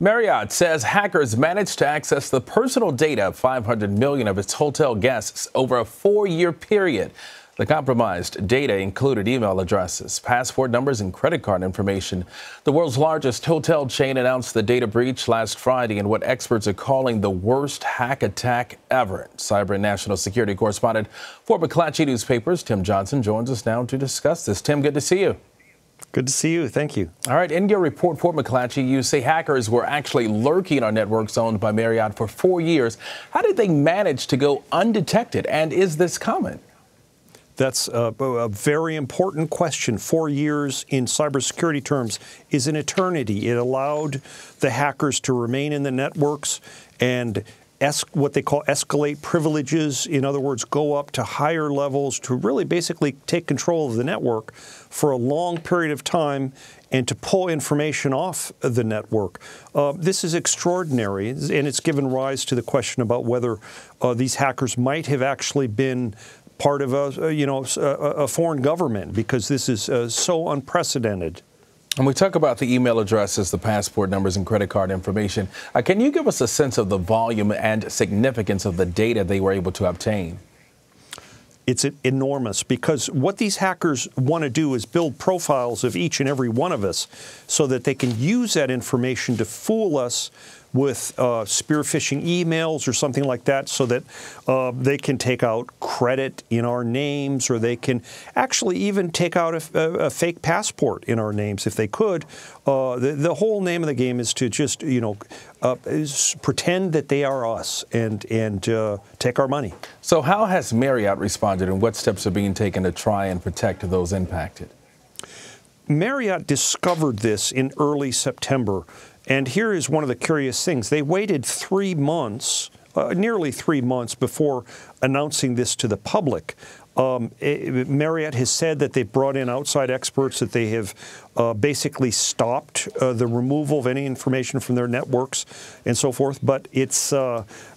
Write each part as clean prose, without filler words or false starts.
Marriott says hackers managed to access the personal data of 500 million of its hotel guests over a 4-year period. The compromised data included email addresses, passport numbers, and credit card information. The world's largest hotel chain announced the data breach last Friday in what experts are calling the worst hack attack ever. Cyber and national security correspondent for McClatchy Newspapers, Tim Johnson, joins us now to discuss this. Tim, good to see you. Good to see you. Thank you. All right. In your report for McClatchy, you say hackers were actually lurking on networks owned by Marriott for 4 years. How did they manage to go undetected? And is this common? That's a very important question. 4 years in cybersecurity terms is an eternity. It allowed the hackers to remain in the networks and what they call escalate privileges. In other words, go up to higher levels to really basically take control of the network for a long period of time and to pull information off the network. This is extraordinary, and it's given rise to the question about whether these hackers might have actually been part of a foreign government, because this is so unprecedented. And we talk about the email addresses, the passport numbers, and credit card information. Can you give us a sense of the volume and significance of the data they were able to obtain? It's enormous, because what these hackers want to do is build profiles of each and every one of us so that they can use that information to fool us with spear phishing emails or something like that, so that they can take out credit in our names, or they can actually even take out a fake passport in our names if they could. The whole name of the game is to just, pretend that they are us and take our money. So how has Marriott responded, and what steps are being taken to try and protect those impacted? Marriott discovered this in early September. And here is one of the curious things. They waited 3 months, nearly 3 months, before announcing this to the public. Marriott has said that they've brought in outside experts, that they have basically stopped the removal of any information from their networks and so forth. But it's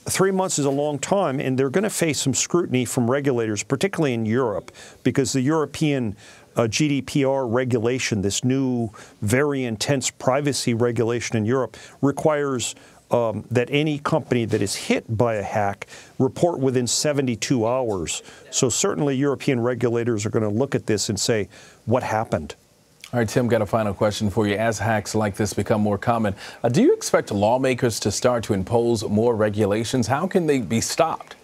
3 months is a long time, and they're going to face some scrutiny from regulators, particularly in Europe, because the European GDPR regulation, this new very intense privacy regulation in Europe, requires that any company that is hit by a hack report within 72 hours. So certainly European regulators are going to look at this and say, what happened? All right, Tim, got a final question for you. As hacks like this become more common, do you expect lawmakers to start to impose more regulations? How can they be stopped?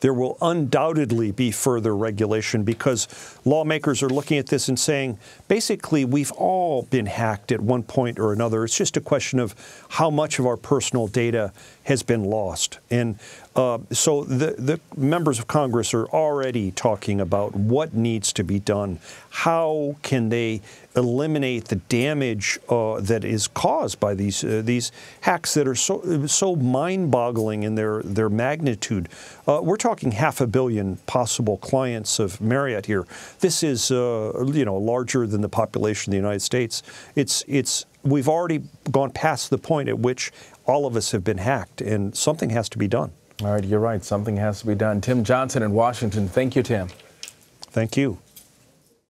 There will undoubtedly be further regulation, because lawmakers are looking at this and saying, basically, we've all been hacked at one point or another. It's just a question of how much of our personal data has been lost. And so the members of Congress are already talking about what needs to be done. How can they eliminate the damage that is caused by these hacks that are so mind-boggling in their magnitude? We're talking 500 million possible clients of Marriott here. This is larger than the population of the United States. We've already gone past the point at which all of us have been hacked, and something has to be done. All right, you're right. Something has to be done. Tim Johnson in Washington. Thank you, Tim. Thank you.